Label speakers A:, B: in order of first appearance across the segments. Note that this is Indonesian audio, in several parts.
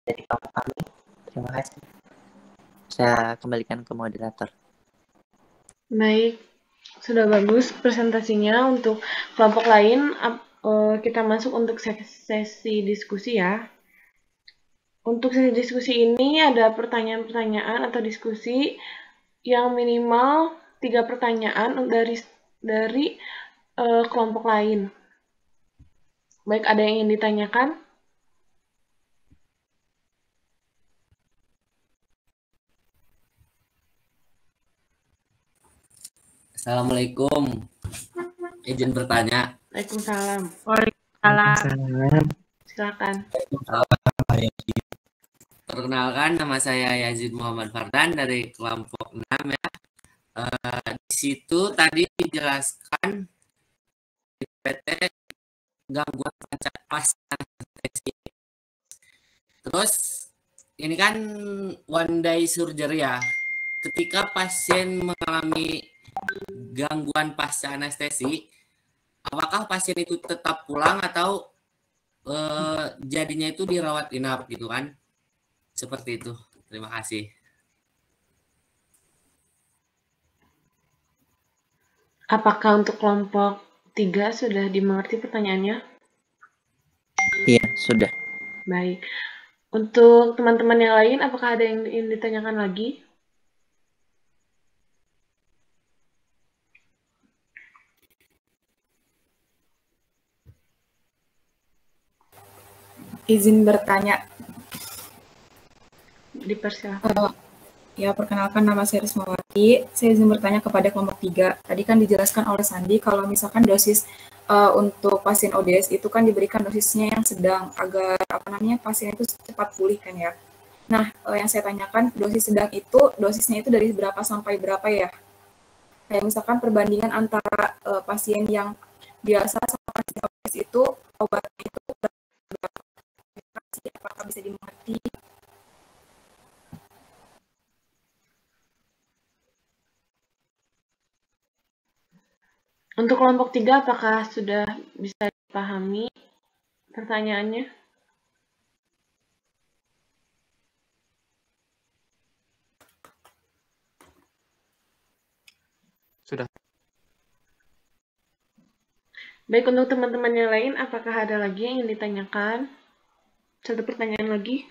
A: dari kelompok kami. Terima kasih. Saya kembalikan ke moderator.
B: Baik, sudah bagus presentasinya. Untuk kelompok lain, kita masuk untuk sesi diskusi ya. Untuk sesi diskusi ini ada pertanyaan-pertanyaan atau diskusi yang minimal 3 pertanyaan dari kelompok lain. Baik, ada yang ingin ditanyakan?
C: Assalamualaikum. Izin bertanya.
B: Waalaikumsalam.
A: Waalaikumsalam.
B: Silakan.
C: Perkenalkan, nama saya Yazid Muhammad Fardan dari kelompok 6 ya. Di situ tadi dijelaskan di PT gangguan pasca anestesi. Terus ini kan one day surgery ya. Ketika pasien mengalami gangguan pasca anestesi, apakah pasien itu tetap pulang atau jadinya itu dirawat inap gitu kan? Seperti itu. Terima kasih.
B: Apakah untuk kelompok 3 sudah dimengerti pertanyaannya?
A: Iya, sudah.
B: Baik. Untuk teman-teman yang lain, apakah ada yang ingin ditanyakan lagi?
D: Izin bertanya.
B: Dipersilakan.
D: Ya, perkenalkan nama saya Rismawati. Saya izin bertanya kepada kelompok 3. Tadi kan dijelaskan oleh Sandi kalau misalkan dosis untuk pasien ODS itu kan diberikan dosisnya yang sedang agar pasien itu cepat pulih kan ya. Nah, yang saya tanyakan dosis sedang itu dosisnya itu dari berapa sampai berapa ya? Kayak misalkan perbandingan antara pasien yang biasa sama pasien ODS itu obatnya itu berapa? Apakah bisa dimengerti?
B: Untuk kelompok 3, apakah sudah bisa dipahami pertanyaannya?
E: Sudah.
B: Baik, untuk teman-teman yang lain, apakah ada lagi yang ingin ditanyakan? Satu pertanyaan lagi.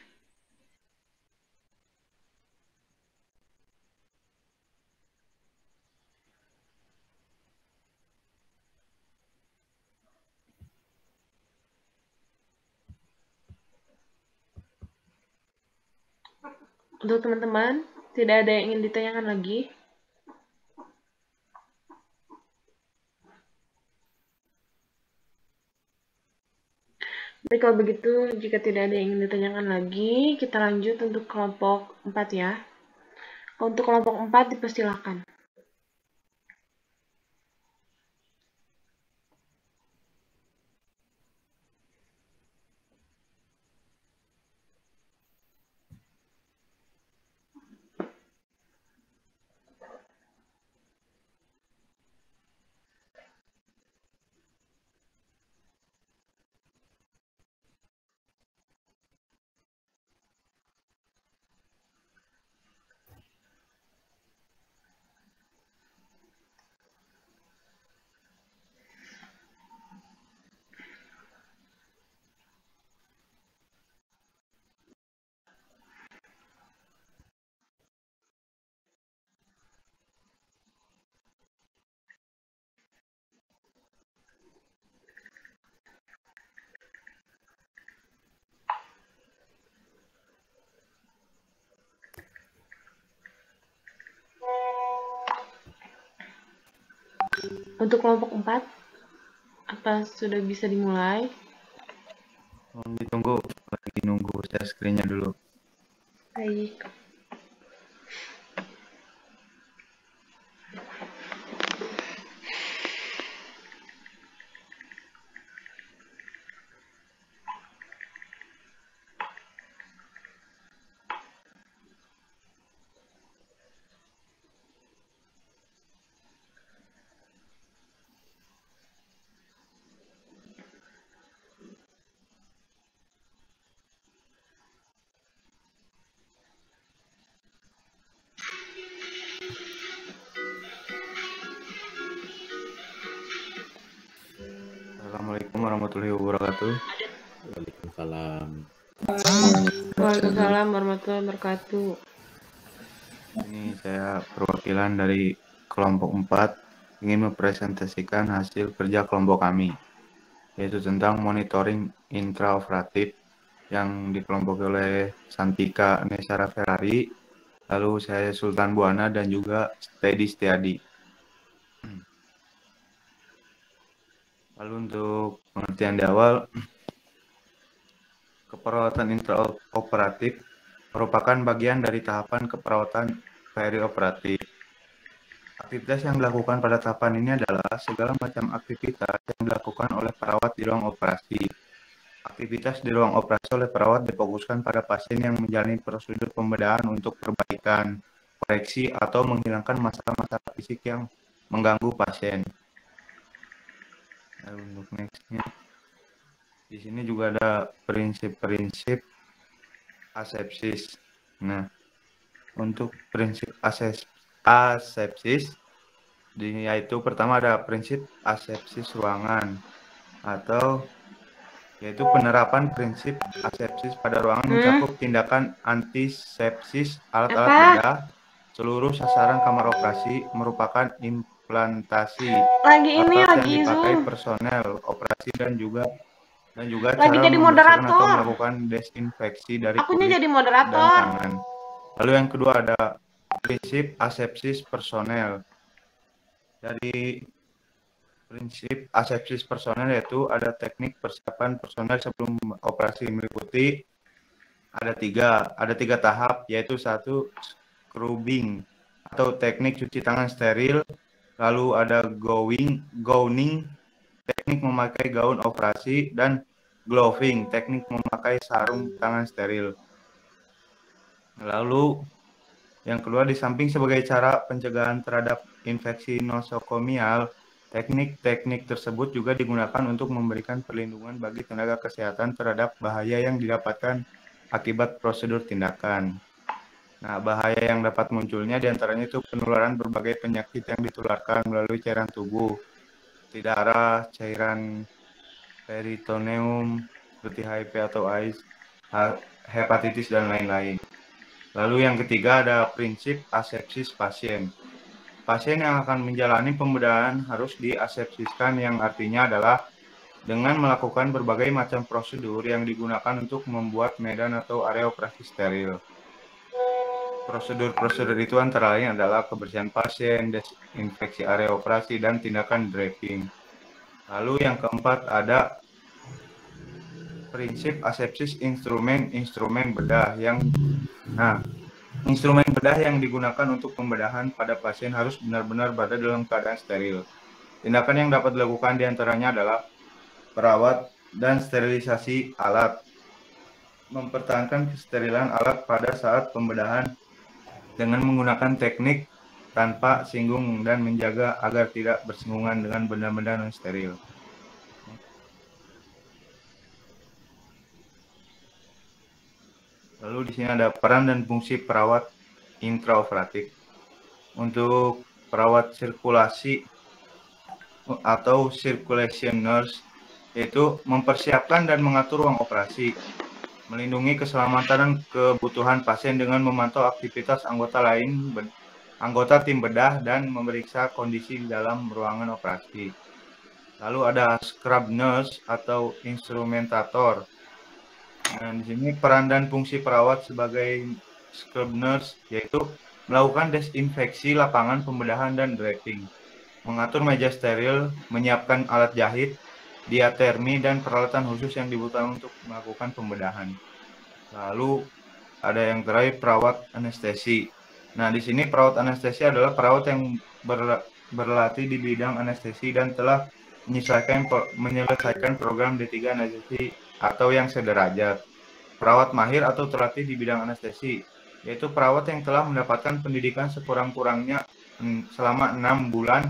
B: Untuk teman-teman, tidak ada yang ingin ditanyakan lagi? Baik, kalau begitu, jika tidak ada yang ingin ditanyakan lagi, kita lanjut untuk kelompok 4 ya. Untuk kelompok 4, dipersilakan. Untuk kelompok 4, apa sudah bisa dimulai?
E: Ditunggu, lagi nunggu share screen-nya dulu.
B: Baik.
E: warahmatullahi wabarakatuh.
C: Waalaikumsalam.
B: Waalaikumsalam warahmatullahi wabarakatuh.
E: Ini saya perwakilan dari kelompok 4 ingin mempresentasikan hasil kerja kelompok kami, yaitu tentang monitoring intraoperatif yang dikelompoki oleh Santika Nesara Ferrari, lalu saya Sultan Buana dan juga Teddy Setiadi. Lalu untuk pengertian di awal, keperawatan intraoperatif merupakan bagian dari tahapan keperawatan perioperatif. Aktivitas yang dilakukan pada tahapan ini adalah segala macam aktivitas yang dilakukan oleh perawat di ruang operasi. Aktivitas di ruang operasi oleh perawat difokuskan pada pasien yang menjalani prosedur pembedahan untuk perbaikan, koreksi, atau menghilangkan masalah-masalah fisik yang mengganggu pasien. Lalu untuk next-nya, di sini juga ada prinsip-prinsip asepsis. Nah, untuk prinsip asepsis, yaitu pertama ada prinsip asepsis ruangan, atau yaitu penerapan prinsip asepsis pada ruangan mencakup tindakan antisepsis alat-alat bedah. Seluruh sasaran kamar operasi merupakan implantasi alat yang dipakai personel operasi dan juga cara membersihkan atau melakukan desinfeksi dari kulit dan tangan. Lalu yang kedua ada prinsip asepsis personel. Dari prinsip asepsis personel yaitu ada teknik persiapan personel sebelum operasi meliputi ada tiga tahap, yaitu satu scrubbing atau teknik cuci tangan steril, lalu ada gowning, teknik memakai gaun operasi, dan gloving, teknik memakai sarung tangan steril. Lalu yang kedua, di samping sebagai cara pencegahan terhadap infeksi nosokomial, teknik-teknik tersebut juga digunakan untuk memberikan perlindungan bagi tenaga kesehatan terhadap bahaya yang didapatkan akibat prosedur tindakan. Nah, bahaya yang dapat munculnya diantaranya itu penularan berbagai penyakit yang ditularkan melalui cairan tubuh, seperti darah, cairan peritoneum, seperti HIV atau AIDS, hepatitis, dan lain-lain. Lalu yang ketiga ada prinsip asepsis pasien. Pasien yang akan menjalani pembedahan harus diasepsiskan, yang artinya adalah dengan melakukan berbagai macam prosedur yang digunakan untuk membuat medan atau area operasi steril. Prosedur-prosedur itu antara lain adalah kebersihan pasien, desinfeksi area operasi, dan tindakan dressing. Lalu yang keempat ada prinsip asepsis instrumen bedah instrumen bedah yang digunakan untuk pembedahan pada pasien harus benar-benar berada dalam keadaan steril. Tindakan yang dapat dilakukan diantaranya adalah perawat dan sterilisasi alat, mempertahankan kesterilan alat pada saat pembedahan dengan menggunakan teknik tanpa singgung, dan menjaga agar tidak bersinggungan dengan benda-benda non steril. Lalu di sini ada peran dan fungsi perawat intraoperatif. Untuk perawat sirkulasi atau circulation nurse, yaitu mempersiapkan dan mengatur ruang operasi, melindungi keselamatan dan kebutuhan pasien dengan memantau aktivitas anggota tim bedah, dan memeriksa kondisi di dalam ruangan operasi. Lalu ada scrub nurse atau instrumentator. Nah, di sini peran dan fungsi perawat sebagai scrub nurse yaitu melakukan desinfeksi lapangan pembedahan dan dressing, mengatur meja steril, menyiapkan alat jahit, diatermi, dan peralatan khusus yang dibutuhkan untuk melakukan pembedahan. Lalu ada yang terakhir, perawat anestesi. Nah, di sini perawat anestesi adalah perawat yang berlatih di bidang anestesi dan telah menyelesaikan program D3 anestesi atau yang sederajat. Perawat mahir atau terlatih di bidang anestesi, yaitu perawat yang telah mendapatkan pendidikan sekurang-kurangnya selama 6 bulan,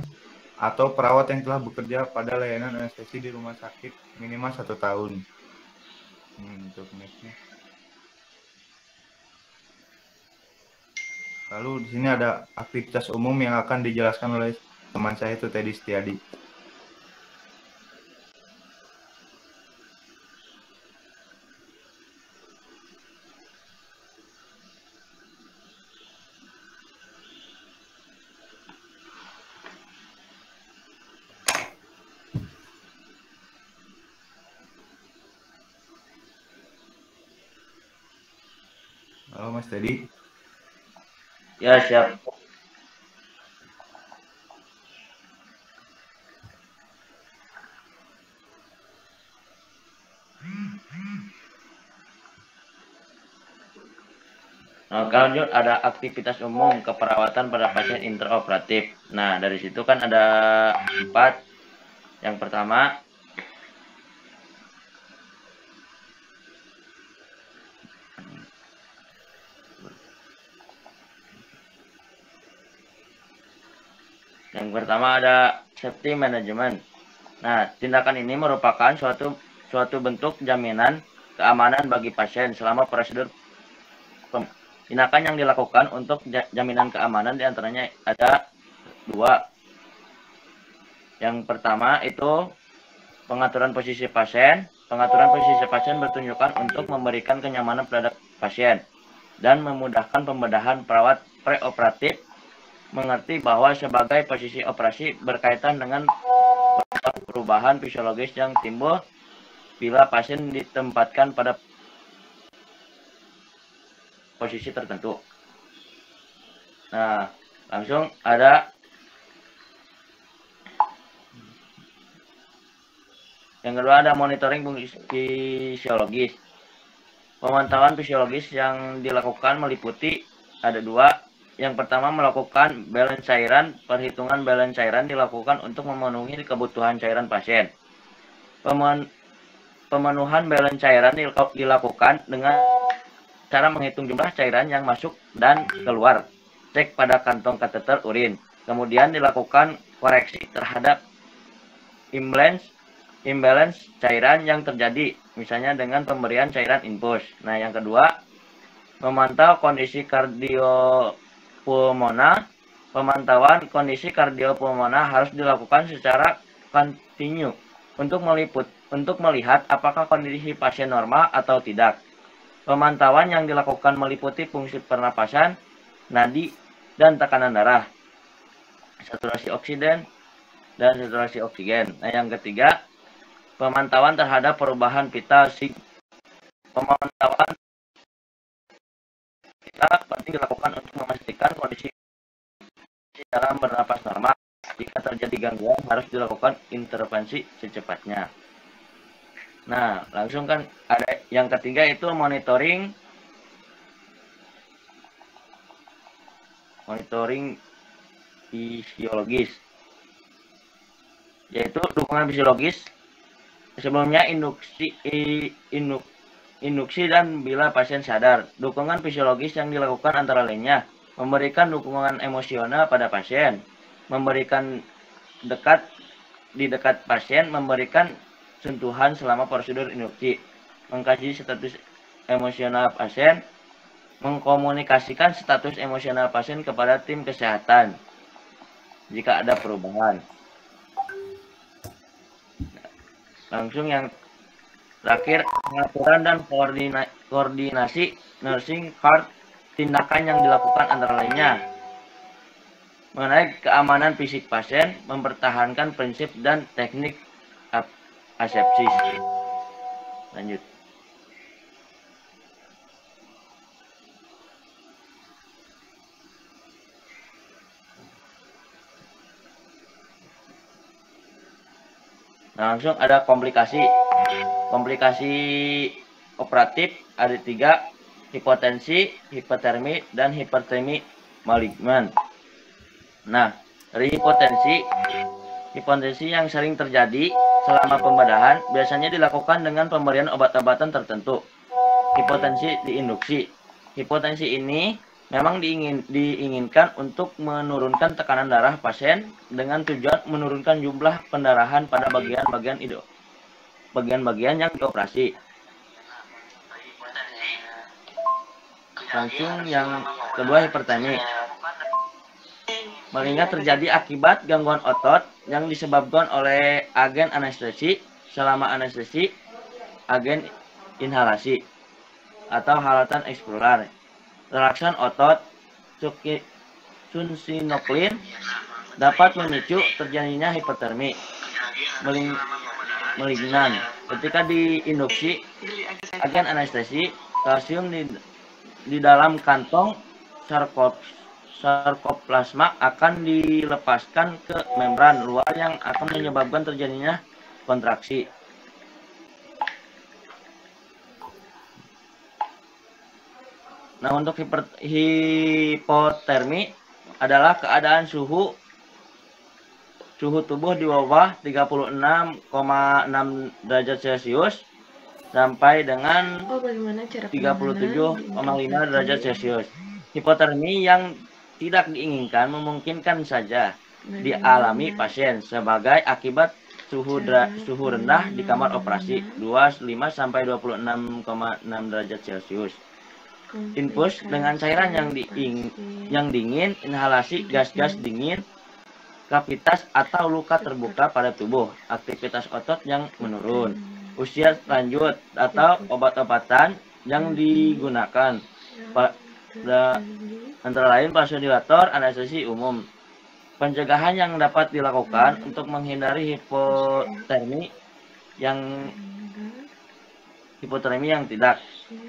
E: atau perawat yang telah bekerja pada layanan anestesi di rumah sakit minimal 1 tahun. Untuk next-nya. Lalu di sini ada aktivitas umum yang akan dijelaskan oleh teman saya itu Teddy Setiadi. Halo Mas Teddy.
F: Ya, siap. Nah, lanjut ada aktivitas umum keperawatan pada pasien intraoperatif. Nah, dari situ kan ada 4. Yang pertama, ada safety management. Nah, tindakan ini merupakan suatu bentuk jaminan keamanan bagi pasien selama prosedur. Tindakan yang dilakukan untuk jaminan keamanan diantaranya ada 2. Yang pertama itu pengaturan posisi pasien. Pengaturan posisi pasien bertujuan untuk memberikan kenyamanan pada pasien dan memudahkan pembedahan perawat preoperatif mengerti bahwa sebagai posisi operasi berkaitan dengan perubahan fisiologis yang timbul bila pasien ditempatkan pada posisi tertentu. Nah, langsung ada yang kedua ada monitoring fisiologis. Pemantauan fisiologis yang dilakukan meliputi ada 2. Yang pertama melakukan balance cairan. Perhitungan balance cairan dilakukan untuk memenuhi kebutuhan cairan pasien. Pemenuhan balance cairan dilakukan dengan cara menghitung jumlah cairan yang masuk dan keluar. Cek pada kantong kateter urin. Kemudian dilakukan koreksi terhadap imbalance cairan yang terjadi, misalnya dengan pemberian cairan infus. Nah, yang kedua, memantau kondisi kardiopulmoner. Pemantauan kondisi kardiopulmoner harus dilakukan secara kontinu untuk melihat apakah kondisi pasien normal atau tidak. Pemantauan yang dilakukan meliputi fungsi pernapasan, nadi, dan tekanan darah, saturasi oksigen, dan saturasi oksigen. Nah, yang ketiga, pemantauan terhadap perubahan vital sign. Pemantauan vital penting dilakukan untuk memastikan kondisi dalam bernapas normal. Jika terjadi gangguan, harus dilakukan intervensi secepatnya. Nah, langsung kan ada yang ketiga itu monitoring fisiologis, yaitu dukungan fisiologis sebelumnya induksi dan bila pasien sadar. Dukungan fisiologis yang dilakukan antara lainnya memberikan dukungan emosional pada pasien, memberikan dekat pasien, memberikan sentuhan selama prosedur induksi, mengkaji status emosional pasien, mengkomunikasikan status emosional pasien kepada tim kesehatan jika ada perubahan. Langsung yang terakhir, pengaturan dan koordinasi nursing care. Tindakan yang dilakukan antara lainnya mengenai keamanan fisik pasien, mempertahankan prinsip dan teknik asepsis. Lanjut. Nah, langsung ada komplikasi. Komplikasi operatif ada 3, hipotensi, hipotermi, dan hipertermi malignan. Nah, dari hipotensi yang sering terjadi selama pembedahan biasanya dilakukan dengan pemberian obat-obatan tertentu. Hipotensi diinduksi. Hipotensi ini memang diinginkan untuk menurunkan tekanan darah pasien dengan tujuan menurunkan jumlah pendarahan pada bagian-bagian yang dioperasi. Langsung yang kedua, hipertermi. Mengingat terjadi akibat gangguan otot yang disebabkan oleh agen anestesi selama anestesi, agen inhalasi, atau halatan eksplorar. Relaksan otot, sunsinoklin dapat memicu terjadinya hipertermi malignan. Ketika diinduksi agen anestesi, kalsium di dalam kantong sarkoplasma akan dilepaskan ke membran luar yang akan menyebabkan terjadinya kontraksi. Nah, untuk hipotermi adalah keadaan suhu tubuh di bawah 36,6 derajat Celcius sampai dengan 37,5 derajat Celcius. Hipotermi yang tidak diinginkan memungkinkan saja dialami pasien sebagai akibat suhu rendah di kamar operasi 25 sampai 26,6 derajat Celcius. Infus dengan cairan yang dingin, inhalasi gas-gas dingin, kavitas atau luka terbuka pada tubuh, aktivitas otot yang menurun, usia lanjut atau obat-obatan yang digunakan antara lain vasodilator, anestesi umum. Pencegahan yang dapat dilakukan untuk menghindari hipotermi yang tidak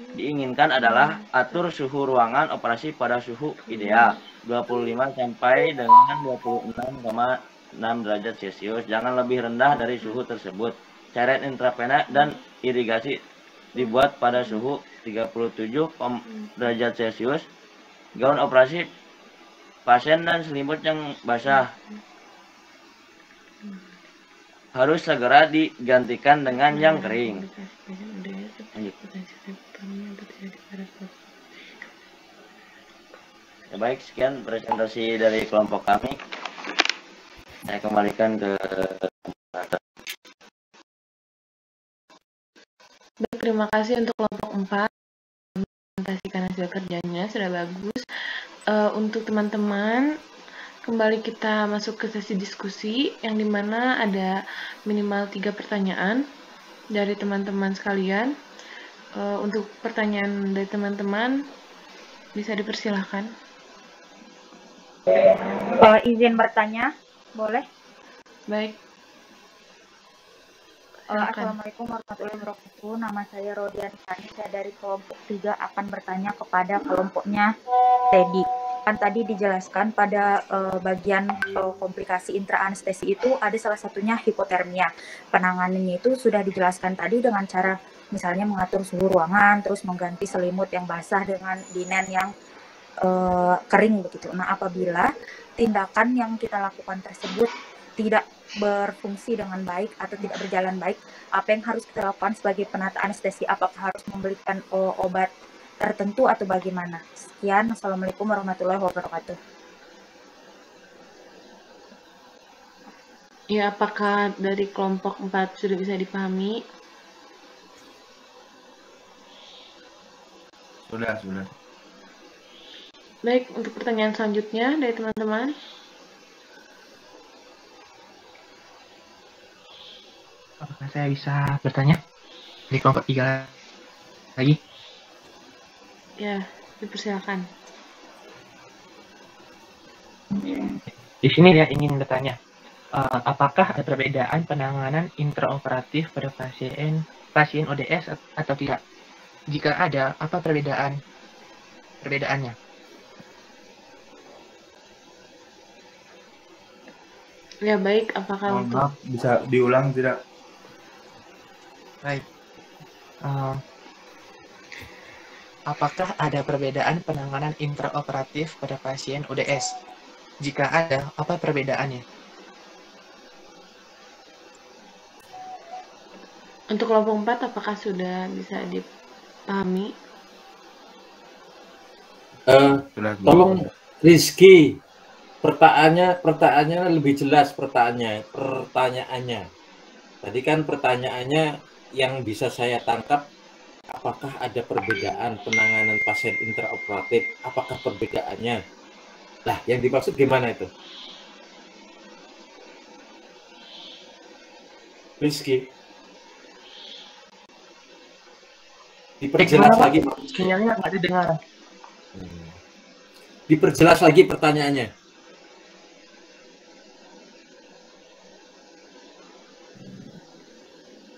F: diinginkan adalah atur suhu ruangan operasi pada suhu ideal 25 sampai dengan 26,6 derajat Celcius. Jangan lebih rendah dari suhu tersebut. Cairan intravena dan irigasi dibuat pada suhu 37 derajat Celcius. Gaun operasi pasien dan selimut yang basah harus segera digantikan dengan yang kering. Ya, baik, sekian presentasi dari kelompok kami. Saya kembalikan ke
B: Baik, terima kasih untuk kelompok 4 presentasikan hasil kerjanya, sudah bagus. Untuk teman-teman, kembali kita masuk ke sesi diskusi yang dimana ada minimal 3 pertanyaan dari teman-teman sekalian. Untuk pertanyaan dari teman-teman bisa dipersilahkan.
G: Izin bertanya, boleh?
B: Baik.
G: Assalamualaikum warahmatullahi wabarakatuh. Nama saya Rodian Sani. Saya dari kelompok 3 akan bertanya kepada kelompoknya Teddy. Kan tadi dijelaskan pada bagian komplikasi intraanestesi itu ada salah satunya hipotermia. Penanganannya itu sudah dijelaskan tadi dengan cara misalnya mengatur suhu ruangan, terus mengganti selimut yang basah dengan linen yang kering begitu. Nah, apabila tindakan yang kita lakukan tersebut tidak berfungsi dengan baik atau tidak berjalan baik, apa yang harus kita lakukan sebagai penata anestesi? Apakah harus memberikan obat tertentu atau bagaimana? Sekian, Assalamualaikum warahmatullahi wabarakatuh.
B: Ya, apakah dari kelompok 4 sudah bisa dipahami?
E: Sudah.
B: Baik, untuk pertanyaan selanjutnya dari teman-teman.
H: Apakah saya bisa bertanya di kelompok 3 lagi?
B: Ya, dipersilakan.
H: Di sini dia ingin bertanya, apakah ada perbedaan penanganan intraoperatif pada pasien ODS atau tidak? Jika ada, apa perbedaannya?
B: Ya, baik, apakah
E: Mohon
B: untuk
E: maaf, bisa diulang tidak?
H: Baik. Apakah ada perbedaan penanganan intraoperatif pada pasien ODS? Jika ada, apa perbedaannya?
B: untuk kelompok 4 apakah sudah bisa dipahami?
C: Tolong Rizky, pertanyaannya lebih jelas pertanyaannya. Tadi kan pertanyaannya yang bisa saya tangkap, apakah ada perbedaan penanganan pasien intraoperatif? Apakah perbedaannya? Lah, yang dimaksud gimana itu? Rizky, diperjelas lagi.
H: Sinyalnya nggak didengar.
C: Diperjelas lagi pertanyaannya.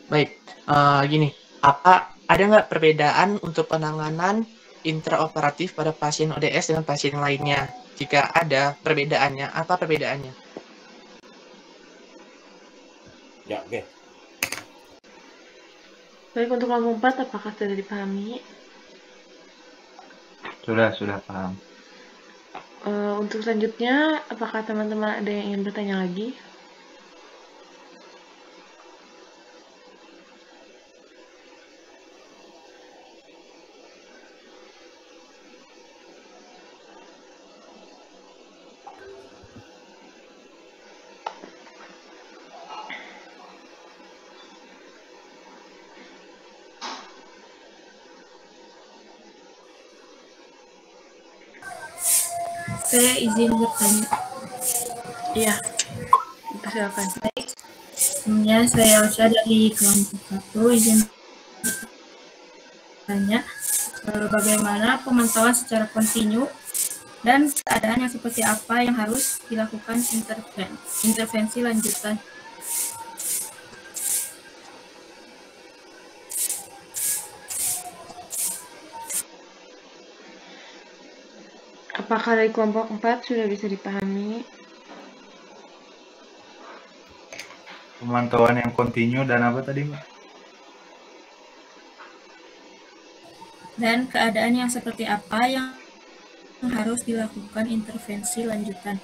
H: Baik, gini, ada nggak perbedaan untuk penanganan intraoperatif pada pasien ODS dengan pasien lainnya? Jika ada perbedaannya, apa perbedaannya?
C: Ya, oke.
B: Baik, untuk kelompok 4, apakah sudah dipahami?
E: Sudah paham.
B: Untuk selanjutnya, apakah teman-teman ada yang ingin bertanya lagi?
D: Saya izin bertanya.
B: Iya, silakan.
D: Sebelumnya saya Elsa dari kelompok 1 izin bertanya bagaimana pemantauan secara kontinu dan keadaan yang seperti apa yang harus dilakukan intervensi lanjutan.
B: Apakah dari kelompok 4 sudah bisa dipahami?
E: Pemantauan yang kontinu dan apa tadi, Mbak?
D: Dan keadaan yang seperti apa yang harus dilakukan intervensi lanjutan.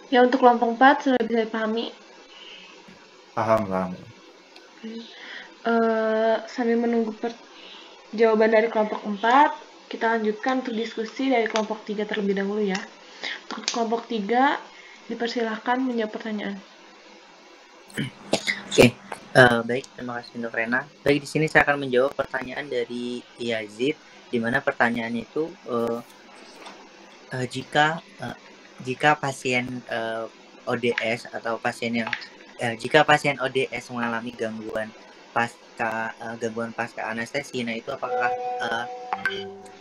B: Ya, untuk kelompok 4 sudah bisa dipahami?
E: Paham.
B: Sambil menunggu jawaban dari kelompok 4, kita lanjutkan untuk diskusi dari kelompok 3 terlebih dahulu ya. Untuk kelompok 3, dipersilahkan menjawab pertanyaan.
A: Oke, baik, terima kasih untuk Rena. Baik, di sini saya akan menjawab pertanyaan dari Yazid, di mana pertanyaannya itu jika pasien ODS atau pasien yang jika pasien ODS mengalami gangguan pasca anestesi, nah itu apakah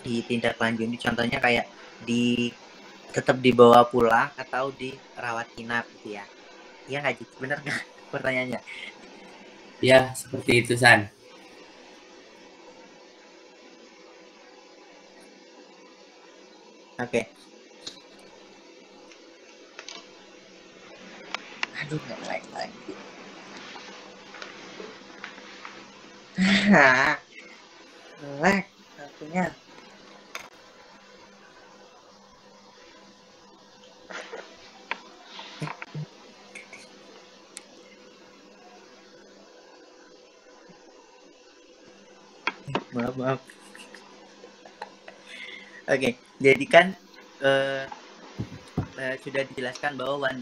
A: ditindaklanjuti? Contohnya kayak tetap dibawa pulang atau dirawat inap gitu ya? Iya nggak, Jit? Bener nggak pertanyaannya?
I: Ya, seperti itu, San.
A: Oke. Aduh, nggak like lagi. Like satunya. Maaf. Oke, jadi kan sudah dijelaskan bahwa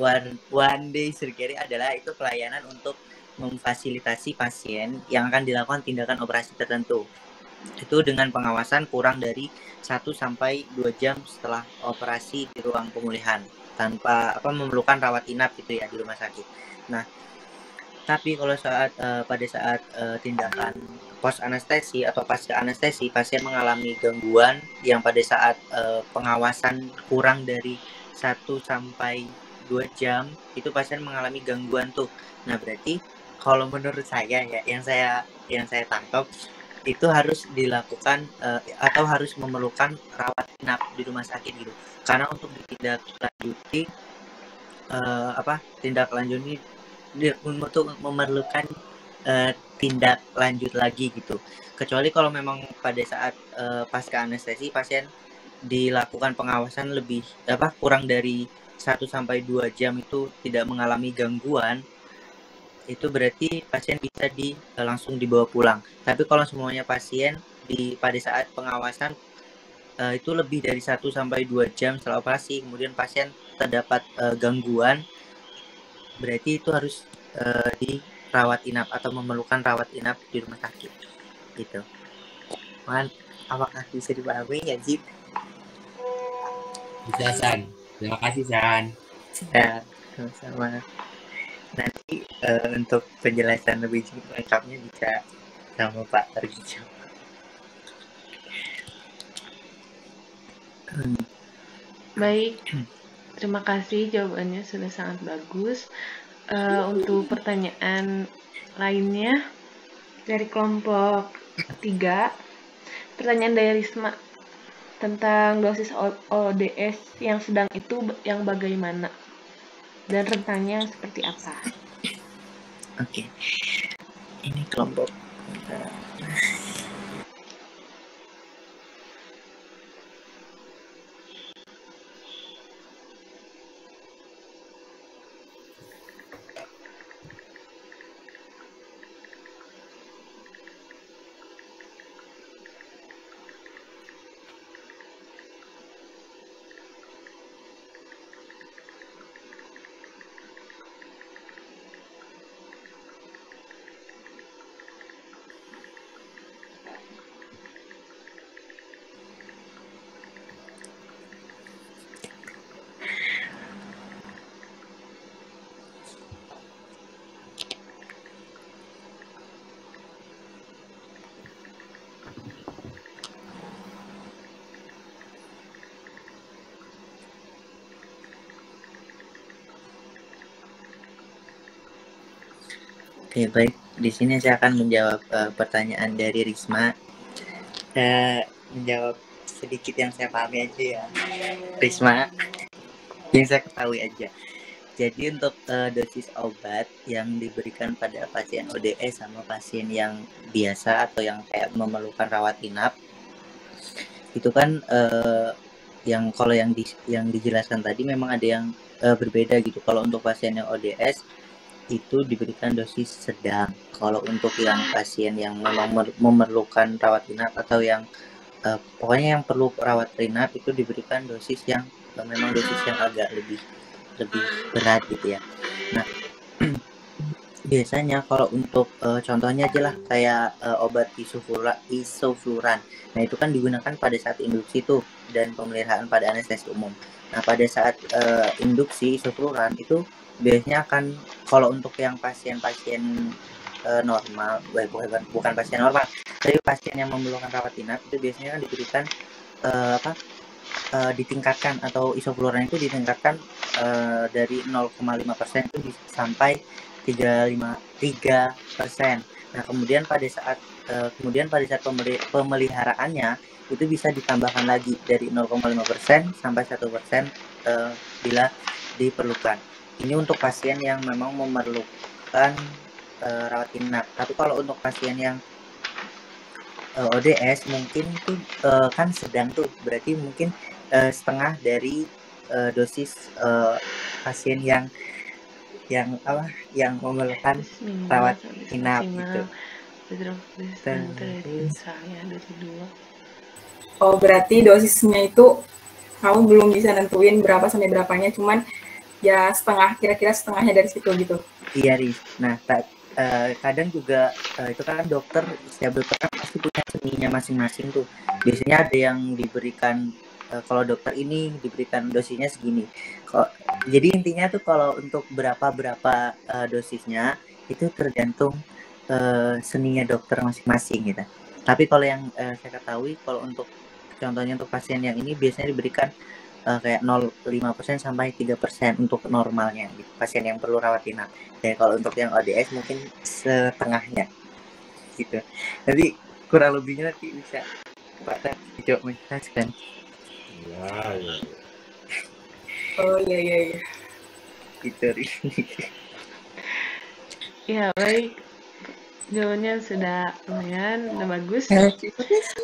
A: one day surgery adalah itu pelayanan untuk memfasilitasi pasien yang akan dilakukan tindakan operasi tertentu. Itu dengan pengawasan kurang dari 1 sampai 2 jam setelah operasi di ruang pemulihan tanpa memerlukan rawat inap gitu ya di rumah sakit. Nah, tapi kalau pada saat tindakan post anestesi atau pasca anestesi, pasien mengalami gangguan yang pada saat pengawasan kurang dari 1 sampai 2 jam, itu pasien mengalami gangguan tuh. Nah, berarti kalau menurut saya ya, yang saya tangkap itu harus dilakukan atau harus memerlukan rawat inap di rumah sakit gitu. Karena untuk ditindaklanjuti untuk memerlukan tindak lanjut lagi gitu. Kecuali kalau memang pada saat pasca anestesi pasien dilakukan pengawasan kurang dari 1 sampai 2 jam itu tidak mengalami gangguan, itu berarti pasien bisa langsung dibawa pulang. Tapi kalau semuanya pasien pada saat pengawasan itu lebih dari 1 sampai 2 jam setelah operasi, kemudian pasien terdapat gangguan, berarti itu harus dirawat inap atau memerlukan rawat inap di rumah sakit gitu. Apakah bisa dipahami ya, Zid?
I: Bisa, San. Terima kasih, San.
A: Ya, sama-sama. Nanti untuk penjelasan lebih lengkapnya bisa sama Pak Targijo.
B: Baik, terima kasih jawabannya sudah sangat bagus. Untuk pertanyaan lainnya dari kelompok 3, pertanyaan dari Risma tentang dosis ODS yang sedang itu yang bagaimana dan rentangnya seperti apa?
A: Oke, ini kelompok. Oke, baik. Di sini saya akan menjawab pertanyaan dari Risma. Menjawab sedikit yang saya pahami aja ya, Risma. Yang saya ketahui aja. Jadi untuk dosis obat yang diberikan pada pasien ODS sama pasien yang biasa atau yang kayak memerlukan rawat inap, itu kan yang kalau yang dijelaskan tadi memang ada yang berbeda gitu. Kalau untuk pasien yang ODS itu diberikan dosis sedang. Kalau untuk yang pasien yang memang memerlukan rawat inap atau yang pokoknya yang perlu rawat inap itu diberikan dosis yang memang dosis yang agak lebih berat gitu ya. Nah, biasanya kalau untuk contohnya aja lah kayak obat isofluran. Nah, itu kan digunakan pada saat induksi tuh dan pemeliharaan pada anestesi umum. Nah, pada saat induksi isofluran itu biasanya akan, kalau untuk yang pasien-pasien normal, bukan pasien normal, tapi pasien yang memerlukan rawat inap itu biasanya kan diberikan ditingkatkan, atau isofluran itu ditingkatkan dari 0,5% itu sampai 3%. Nah, kemudian pada saat pemeliharaannya itu bisa ditambahkan lagi dari 0,5% sampai 1% bila diperlukan. Ini untuk pasien yang memang memerlukan rawat inap. Tapi kalau untuk pasien yang ODS mungkin tuh kan sedang tuh, berarti mungkin setengah dari dosis pasien yang memerlukan rawat inap gitu.
D: Oh, berarti dosisnya itu kamu belum bisa nentuin berapa sampai berapanya, cuman ya kira-kira setengahnya dari situ gitu.
A: Iya, Riz. Nah, kadang juga itu kan dokter, setiap dokter kan pasti punya seninya masing-masing tuh. Biasanya ada yang diberikan, kalau dokter ini diberikan dosisnya segini. Jadi intinya tuh kalau untuk berapa dosisnya itu tergantung seninya dokter masing-masing gitu. Tapi kalau yang saya ketahui, kalau untuk contohnya untuk pasien yang ini biasanya diberikan kayak 0,5% sampai 3% untuk normalnya gitu, pasien yang perlu rawat inap. Dan kalau untuk yang ODS mungkin setengahnya gitu. Jadi kurang lebihnya nanti bisa Pak coba menjelaskan.
C: Ya.
D: Oh iya.
A: Gitu.
B: Ya, baik. Jawabannya sudah lumayan, udah bagus.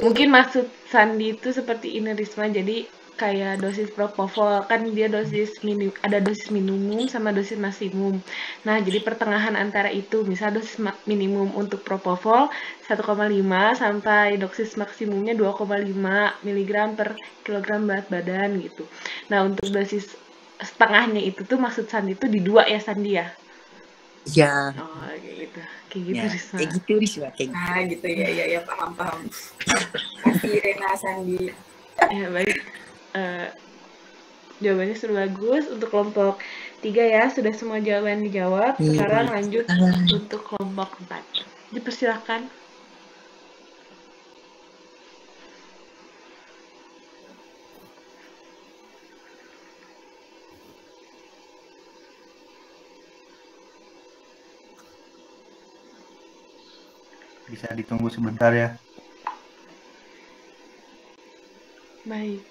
B: Mungkin maksud Sandi itu seperti ini, Risma. Jadi kayak dosis propofol kan dia ada dosis minimum sama dosis maksimum. Nah, jadi pertengahan antara itu, misal dosis minimum untuk propofol 1,5 sampai dosis maksimumnya 2,5 mg per kilogram berat badan gitu. Nah, untuk dosis setengahnya itu tuh maksud Sandi itu di 2 ya, Sandi ya?
A: Iya.
B: Oh, kayak gitu ya, Risma.
A: Kayak gitu Risma, kayak gitu.
D: Nah, gitu ya, paham. Kasih Rena, Sandi.
B: Ya, baik. Jawabannya sudah bagus. Untuk kelompok 3 ya, sudah semua jawaban dijawab. Sekarang lanjut untuk kelompok 4. Dipersilakan.
E: bisa ditunggu sebentar ya.
B: Baik.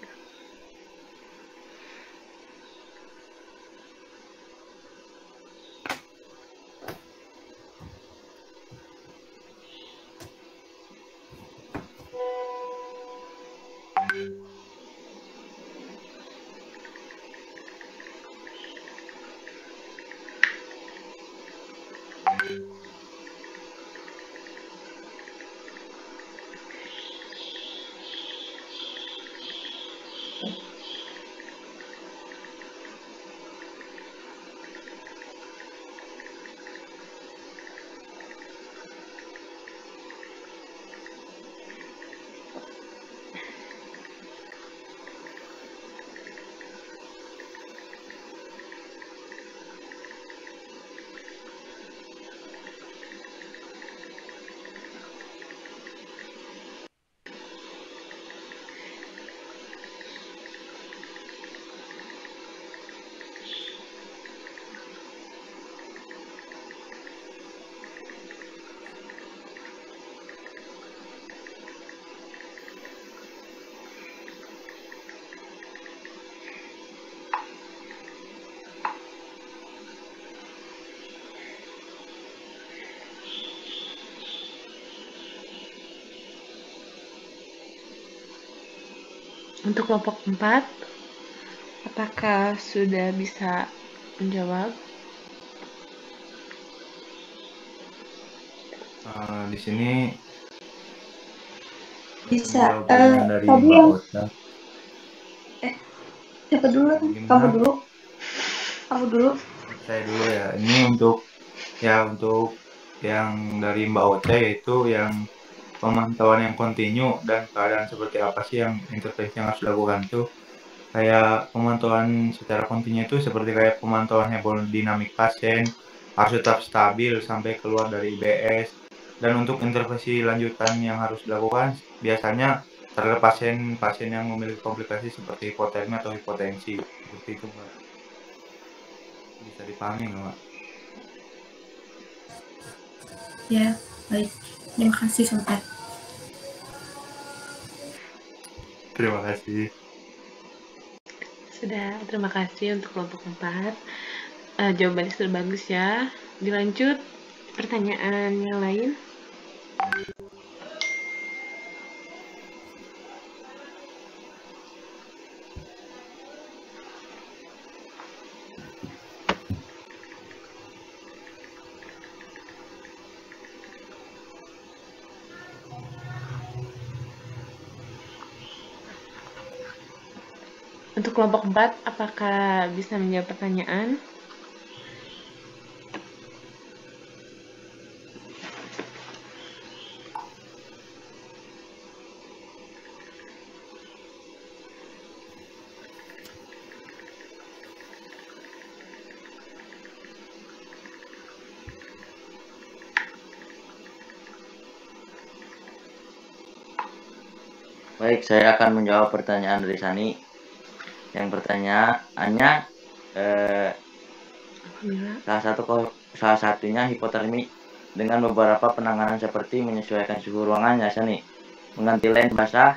B: Untuk kelompok 4, apakah sudah bisa menjawab?
E: Di sini
J: Bisa.
E: menjawab pertanyaan dari
J: Tadi
E: Mbak
J: yang
E: Ocha.
J: siapa dulu?
E: Gimana?
J: Kamu dulu. Kamu dulu.
E: Saya dulu ya. Ini untuk yang dari Mbak Ocha, yaitu yang pemantauan yang kontinu dan keadaan seperti apa sih yang intervensi yang harus dilakukan tuh. Kayak pemantauan secara kontinu itu seperti kayak pemantauan hemodinamik pasien harus tetap stabil sampai keluar dari IBS. Dan untuk intervensi lanjutan yang harus dilakukan biasanya terhadap pasien yang memiliki komplikasi seperti hipotermia atau hipotensi. Seperti itu, Mbak. Bisa dipahami nggak, Mbak?
J: Ya, baik. Terima kasih, Sobat.
E: Terima kasih.
B: Sudah, terima kasih untuk kelompok 4. Jawabannya sudah bagus ya. Dilanjut pertanyaan yang lain. Untuk kelompok 4, apakah bisa menjawab pertanyaan?
F: Baik, saya akan menjawab pertanyaan dari Sani. Yang pertanyaannya, salah satunya hipotermi dengan beberapa penanganan seperti menyesuaikan suhu ruangan ya Sani, mengganti lens basah,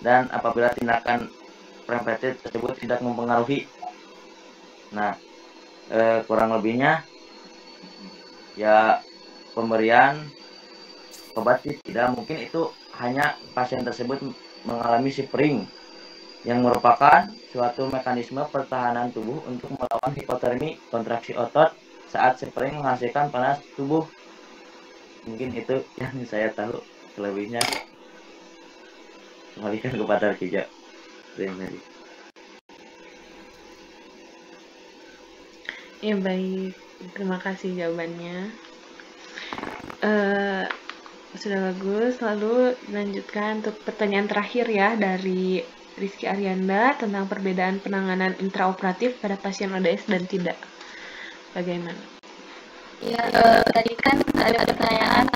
F: dan apabila tindakan preventif tersebut tidak mempengaruhi. Nah, kurang lebihnya ya pemberian obat sih tidak, mungkin itu hanya pasien tersebut mengalami shivering yang merupakan suatu mekanisme pertahanan tubuh untuk melawan hipotermi kontraksi otot saat shivering menghasilkan panas tubuh. Mungkin itu yang saya tahu, selebihnya kembalikan kepada Kijo. Terima kasih.
B: Ya baik, terima kasih jawabannya. Sudah bagus. Lalu dilanjutkan untuk pertanyaan terakhir ya dari Rizky Arianda tentang perbedaan penanganan intraoperatif pada pasien ODS dan tidak. Bagaimana?
J: Ya, tadi kan ada pertanyaan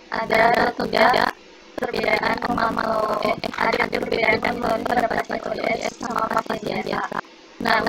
J: ada atau tidak perbedaan ada perbedaan pada pasien ODS sama pasien biasa. Nah,